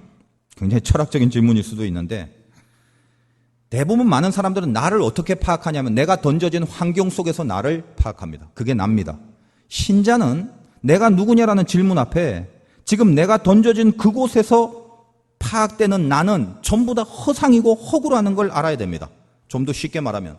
굉장히 철학적인 질문일 수도 있는데 대부분 많은 사람들은 나를 어떻게 파악하냐면 내가 던져진 환경 속에서 나를 파악합니다. 그게 납니다. 신자는 내가 누구냐라는 질문 앞에 지금 내가 던져진 그곳에서 파악되는 나는 전부 다 허상이고 허구라는 걸 알아야 됩니다. 좀 더 쉽게 말하면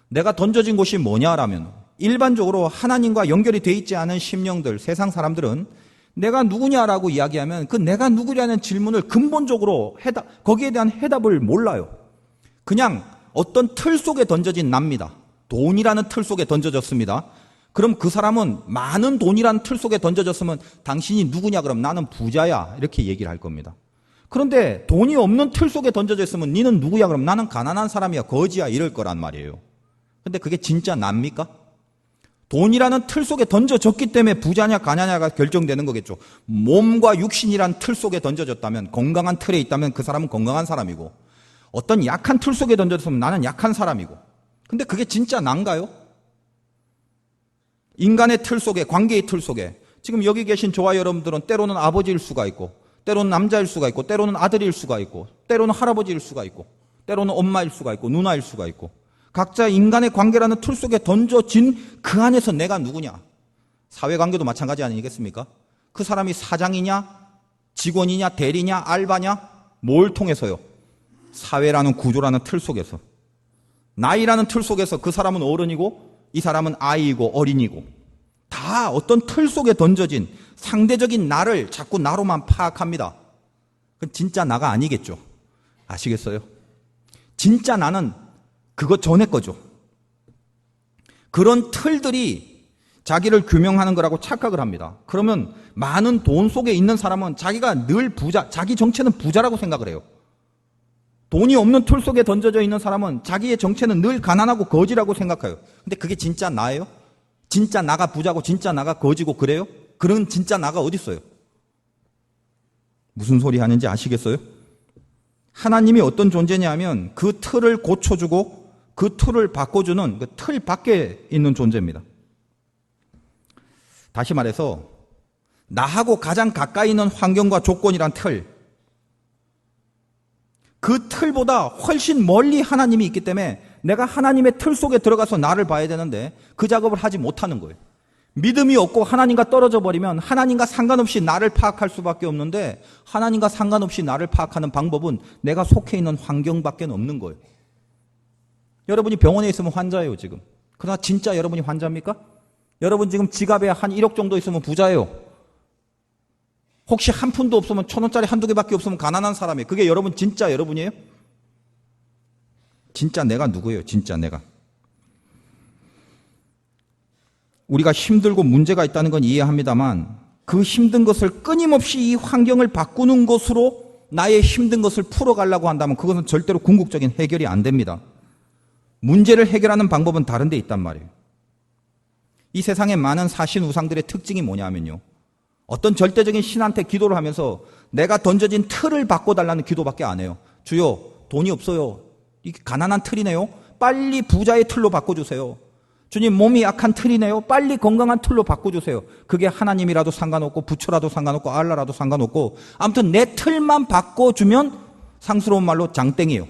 내가 던져진 곳이 뭐냐라면 일반적으로 하나님과 연결이 돼 있지 않은 심령들, 세상 사람들은 내가 누구냐라고 이야기하면 그 내가 누구냐는 질문을 근본적으로 거기에 대한 해답을 몰라요. 그냥 어떤 틀 속에 던져진 납니다. 돈이라는 틀 속에 던져졌습니다. 그럼 그 사람은 많은 돈이라는 틀 속에 던져졌으면 당신이 누구냐? 그럼 나는 부자야. 이렇게 얘기를 할 겁니다. 그런데 돈이 없는 틀 속에 던져져 있으면 니는 누구야? 그럼 나는 가난한 사람이야, 거지야 이럴 거란 말이에요. 근데 그게 진짜 납니까? 돈이라는 틀 속에 던져졌기 때문에 부자냐 가냐냐가 결정되는 거겠죠. 몸과 육신이란 틀 속에 던져졌다면, 건강한 틀에 있다면 그 사람은 건강한 사람이고 어떤 약한 틀 속에 던져졌으면 나는 약한 사람이고. 근데 그게 진짜 난가요? 인간의 틀 속에, 관계의 틀 속에 지금 여기 계신 저와 여러분들은 때로는 아버지일 수가 있고 때로는 남자일 수가 있고 때로는 아들일 수가 있고 때로는 할아버지일 수가 있고 때로는 엄마일 수가 있고 누나일 수가 있고 각자 인간의 관계라는 틀 속에 던져진 그 안에서 내가 누구냐? 사회관계도 마찬가지 아니겠습니까? 그 사람이 사장이냐, 직원이냐, 대리냐, 알바냐, 뭘 통해서요? 사회라는 구조라는 틀 속에서, 나이라는 틀 속에서 그 사람은 어른이고 이 사람은 아이이고 어린이고 다 어떤 틀 속에 던져진 상대적인 나를 자꾸 나로만 파악합니다. 그건 진짜 나가 아니겠죠. 아시겠어요? 진짜 나는 그거 전에 거죠. 그런 틀들이 자기를 규명하는 거라고 착각을 합니다. 그러면 많은 돈 속에 있는 사람은 자기가 늘 부자, 자기 정체는 부자라고 생각을 해요. 돈이 없는 틀 속에 던져져 있는 사람은 자기의 정체는 늘 가난하고 거지라고 생각해요. 근데 그게 진짜 나예요? 진짜 나가 부자고 진짜 나가 거지고 그래요? 그런 진짜 나가 어디 있어요? 무슨 소리 하는지 아시겠어요? 하나님이 어떤 존재냐면 그 틀을 고쳐주고 그 틀을 바꿔주는 그 틀 밖에 있는 존재입니다. 다시 말해서 나하고 가장 가까이 있는 환경과 조건이란 틀, 그 틀보다 훨씬 멀리 하나님이 있기 때문에 내가 하나님의 틀 속에 들어가서 나를 봐야 되는데 그 작업을 하지 못하는 거예요. 믿음이 없고 하나님과 떨어져 버리면 하나님과 상관없이 나를 파악할 수밖에 없는데 하나님과 상관없이 나를 파악하는 방법은 내가 속해 있는 환경밖에 없는 거예요. 여러분이 병원에 있으면 환자예요, 지금. 그러나 진짜 여러분이 환자입니까? 여러분 지금 지갑에 한 1억 정도 있으면 부자예요. 혹시 한 푼도 없으면 1,000원짜리 한두 개밖에 없으면 가난한 사람이에요. 그게 여러분 진짜 여러분이에요? 진짜 내가 누구예요? 진짜 내가. 우리가 힘들고 문제가 있다는 건 이해합니다만 그 힘든 것을 끊임없이 이 환경을 바꾸는 것으로 나의 힘든 것을 풀어가려고 한다면 그것은 절대로 궁극적인 해결이 안 됩니다. 문제를 해결하는 방법은 다른 데 있단 말이에요. 이 세상의 많은 사신 우상들의 특징이 뭐냐면요. 어떤 절대적인 신한테 기도를 하면서 내가 던져진 틀을 바꿔달라는 기도밖에 안 해요. 주여, 돈이 없어요. 이게 가난한 틀이네요. 빨리 부자의 틀로 바꿔주세요. 주님, 몸이 약한 틀이네요. 빨리 건강한 틀로 바꿔주세요. 그게 하나님이라도 상관없고 부처라도 상관없고 알라라도 상관없고 아무튼 내 틀만 바꿔주면 상스러운 말로 장땡이에요.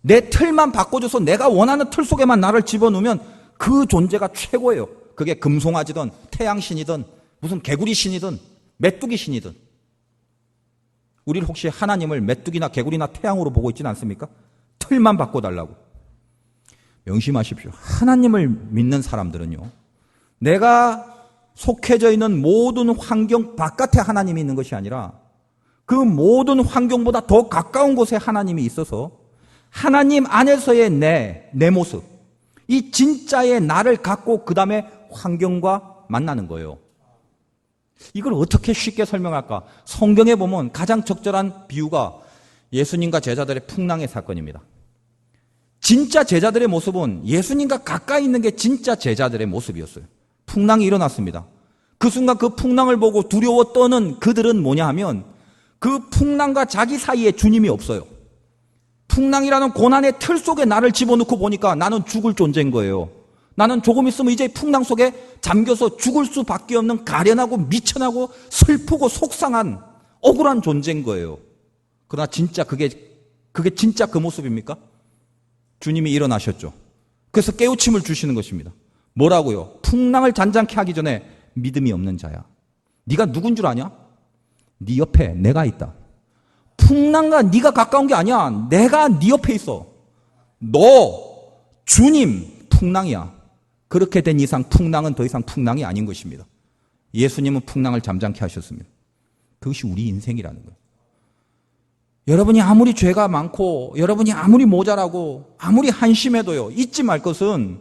내 틀만 바꿔줘서 내가 원하는 틀 속에만 나를 집어넣으면 그 존재가 최고예요. 그게 금송아지든 태양신이든 무슨 개구리 신이든 메뚜기 신이든. 우리를 혹시 하나님을 메뚜기나 개구리나 태양으로 보고 있지는 않습니까? 틀만 바꿔달라고. 명심하십시오. 하나님을 믿는 사람들은요, 내가 속해져 있는 모든 환경 바깥에 하나님이 있는 것이 아니라 그 모든 환경보다 더 가까운 곳에 하나님이 있어서 하나님 안에서의 내 모습, 이 진짜의 나를 갖고 그 다음에 환경과 만나는 거예요. 이걸 어떻게 쉽게 설명할까? 성경에 보면 가장 적절한 비유가 예수님과 제자들의 풍랑의 사건입니다. 진짜 제자들의 모습은 예수님과 가까이 있는 게 진짜 제자들의 모습이었어요. 풍랑이 일어났습니다. 그 순간 그 풍랑을 보고 두려워 떠는 그들은 뭐냐 하면 그 풍랑과 자기 사이에 주님이 없어요. 풍랑이라는 고난의 틀 속에 나를 집어넣고 보니까 나는 죽을 존재인 거예요. 나는 조금 있으면 이제 풍랑 속에 잠겨서 죽을 수밖에 없는 가련하고 미천하고 슬프고 속상한 억울한 존재인 거예요. 그러나 진짜 그게 진짜 그 모습입니까? 주님이 일어나셨죠. 그래서 깨우침을 주시는 것입니다. 뭐라고요? 풍랑을 잔잔케 하기 전에 믿음이 없는 자야. 네가 누군 줄 아냐? 네 옆에 내가 있다. 풍랑과 네가 가까운 게 아니야. 내가 네 옆에 있어. 너 주님 풍랑이야. 그렇게 된 이상 풍랑은 더 이상 풍랑이 아닌 것입니다. 예수님은 풍랑을 잠잠케 하셨습니다. 그것이 우리 인생이라는 거예요. 여러분이 아무리 죄가 많고 여러분이 아무리 모자라고 아무리 한심해도요, 잊지 말 것은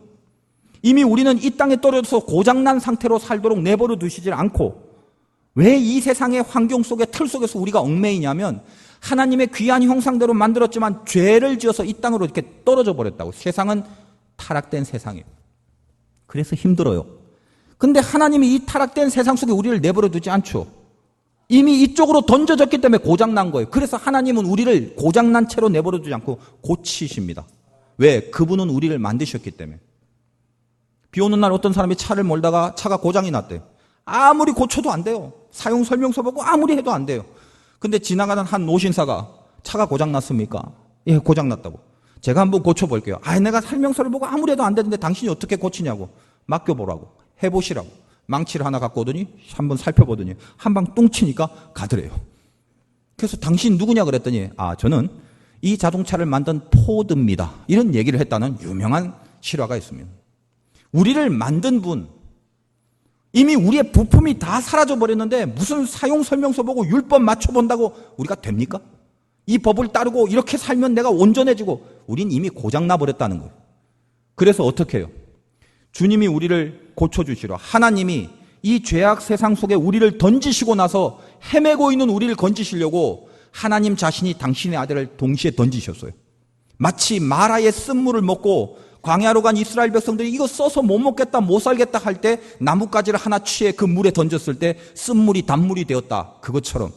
이미 우리는 이 땅에 떨어져서 고장난 상태로 살도록 내버려 두시질 않고, 왜 이 세상의 환경 속에 틀 속에서 우리가 얽매이냐면 하나님의 귀한 형상대로 만들었지만 죄를 지어서 이 땅으로 이렇게 떨어져 버렸다고. 세상은 타락된 세상이에요. 그래서 힘들어요. 근데 하나님이 이 타락된 세상 속에 우리를 내버려 두지 않죠. 이미 이쪽으로 던져졌기 때문에 고장난 거예요. 그래서 하나님은 우리를 고장난 채로 내버려 두지 않고 고치십니다. 왜? 그분은 우리를 만드셨기 때문에. 비 오는 날 어떤 사람이 차를 몰다가 차가 고장이 났대요. 아무리 고쳐도 안 돼요. 사용 설명서 보고 아무리 해도 안 돼요. 근데 지나가는 한 노신사가 차가 고장났습니까? 예, 고장났다고. 제가 한번 고쳐볼게요. 내가 설명서를 보고 아무리 해도 안 되는데 당신이 어떻게 고치냐고. 맡겨보라고. 해보시라고. 망치를 하나 갖고 오더니 한번 살펴보더니 한 방 뚱 치니까 가더래요. 그래서 당신 누구냐 그랬더니 저는 이 자동차를 만든 포드입니다. 이런 얘기를 했다는 유명한 실화가 있습니다. 우리를 만든 분, 이미 우리의 부품이 다 사라져 버렸는데 무슨 사용 설명서 보고 율법 맞춰본다고 우리가 됩니까? 이 법을 따르고 이렇게 살면 내가 온전해지고, 우린 이미 고장나 버렸다는 거예요. 그래서 어떻게 해요? 주님이 우리를 고쳐주시러, 하나님이 이 죄악 세상 속에 우리를 던지시고 나서 헤매고 있는 우리를 건지시려고 하나님 자신이 당신의 아들을 동시에 던지셨어요. 마치 마라의 쓴물을 먹고 광야로 간 이스라엘 백성들이 이거 써서 못 먹겠다, 못 살겠다 할 때 나뭇가지를 하나 취해 그 물에 던졌을 때 쓴물이 단물이 되었다. 그것처럼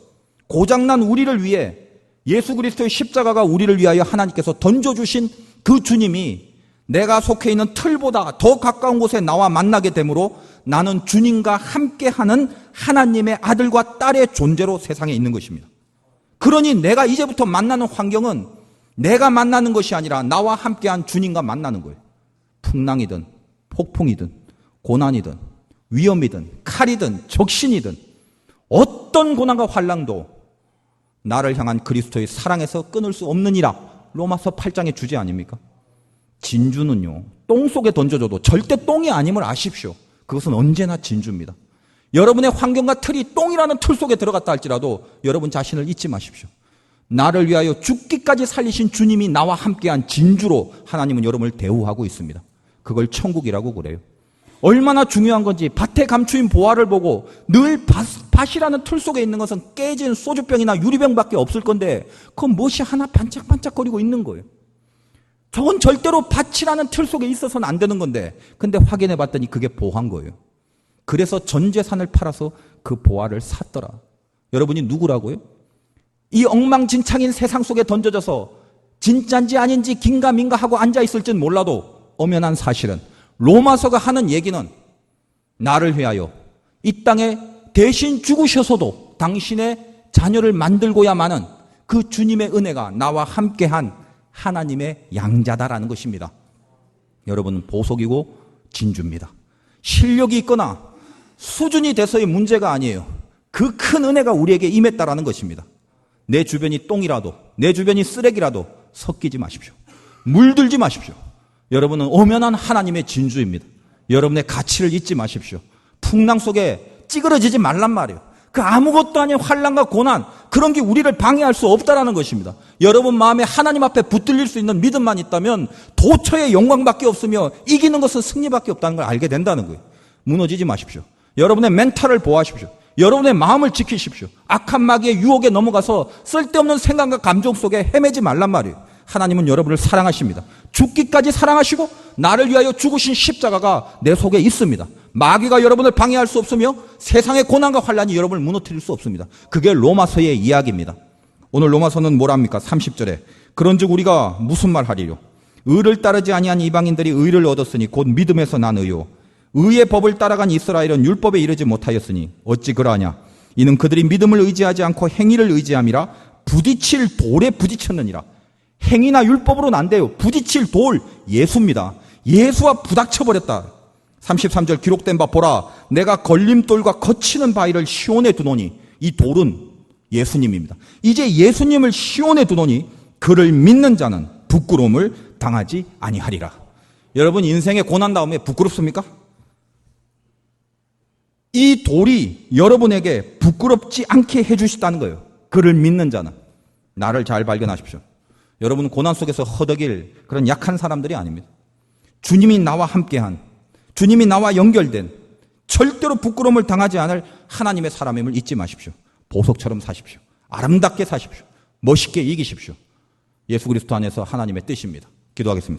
고장난 우리를 위해 예수 그리스도의 십자가가 우리를 위하여 하나님께서 던져주신 그 주님이 내가 속해 있는 틀보다 더 가까운 곳에 나와 만나게 되므로 나는 주님과 함께하는 하나님의 아들과 딸의 존재로 세상에 있는 것입니다. 그러니 내가 이제부터 만나는 환경은 내가 만나는 것이 아니라 나와 함께한 주님과 만나는 거예요. 풍랑이든 폭풍이든 고난이든 위험이든 칼이든 적신이든 어떤 고난과 환난도 나를 향한 그리스도의 사랑에서 끊을 수 없느니라. 로마서 8장의 주제 아닙니까? 진주는요, 똥 속에 던져줘도 절대 똥이 아님을 아십시오. 그것은 언제나 진주입니다. 여러분의 환경과 틀이 똥이라는 틀 속에 들어갔다 할지라도 여러분 자신을 잊지 마십시오. 나를 위하여 죽기까지 살리신 주님이 나와 함께한 진주로 하나님은 여러분을 대우하고 있습니다. 그걸 천국이라고 그래요. 얼마나 중요한 건지 밭에 감추인 보화를 보고 늘 밭이라는 틀 속에 있는 것은 깨진 소주병이나 유리병밖에 없을 건데 그건 무엇이 하나 반짝반짝거리고 있는 거예요. 저건 절대로 밭이라는 틀 속에 있어서는 안 되는 건데, 근데 확인해 봤더니 그게 보화인 거예요. 그래서 전 재산을 팔아서 그 보화를 샀더라. 여러분이 누구라고요? 이 엉망진창인 세상 속에 던져져서 진짜인지 아닌지 긴가민가 하고 앉아있을진 몰라도 엄연한 사실은 로마서가 하는 얘기는 나를 위하여 이 땅에 대신 죽으셔서도 당신의 자녀를 만들고야마는 그 주님의 은혜가 나와 함께한 하나님의 양자다라는 것입니다. 여러분은 보석이고 진주입니다. 실력이 있거나 수준이 돼서의 문제가 아니에요. 그 큰 은혜가 우리에게 임했다라는 것입니다. 내 주변이 똥이라도, 내 주변이 쓰레기라도 섞이지 마십시오. 물들지 마십시오. 여러분은 엄연한 하나님의 진주입니다. 여러분의 가치를 잊지 마십시오. 풍랑 속에 찌그러지지 말란 말이에요. 그 아무것도 아닌 환난과 고난, 그런 게 우리를 방해할 수 없다라는 것입니다. 여러분 마음에 하나님 앞에 붙들릴 수 있는 믿음만 있다면 도처에 영광밖에 없으며 이기는 것은 승리밖에 없다는 걸 알게 된다는 거예요. 무너지지 마십시오. 여러분의 멘탈을 보호하십시오. 여러분의 마음을 지키십시오. 악한 마귀의 유혹에 넘어가서 쓸데없는 생각과 감정 속에 헤매지 말란 말이에요. 하나님은 여러분을 사랑하십니다. 죽기까지 사랑하시고 나를 위하여 죽으신 십자가가 내 속에 있습니다. 마귀가 여러분을 방해할 수 없으며 세상의 고난과 환난이 여러분을 무너뜨릴 수 없습니다. 그게 로마서의 이야기입니다. 오늘 로마서는 뭐랍니까? 30절에 그런즉 우리가 무슨 말 하리요? 의를 따르지 아니한 이방인들이 의를 얻었으니 곧 믿음에서 난 의요. 의의 법을 따라간 이스라엘은 율법에 이르지 못하였으니 어찌 그러하냐. 이는 그들이 믿음을 의지하지 않고 행위를 의지함이라 부딪힐 돌에 부딪혔느니라. 행위나 율법으로는 안 돼요. 부딪힐 돌, 예수입니다. 예수와 부닥쳐버렸다. 33절 기록된 바 보라, 내가 걸림돌과 거치는 바위를 시온에 두노니, 이 돌은 예수님입니다. 이제 예수님을 시온에 두노니 그를 믿는 자는 부끄러움을 당하지 아니하리라. 여러분, 인생의 고난 다음에 부끄럽습니까? 이 돌이 여러분에게 부끄럽지 않게 해주시다는 거예요. 그를 믿는 자는. 나를 잘 발견하십시오. 여러분은 고난 속에서 허덕일 그런 약한 사람들이 아닙니다. 주님이 나와 함께한, 주님이 나와 연결된, 절대로 부끄러움을 당하지 않을 하나님의 사람임을 잊지 마십시오. 보석처럼 사십시오. 아름답게 사십시오. 멋있게 이기십시오. 예수 그리스도 안에서 하나님의 뜻입니다. 기도하겠습니다.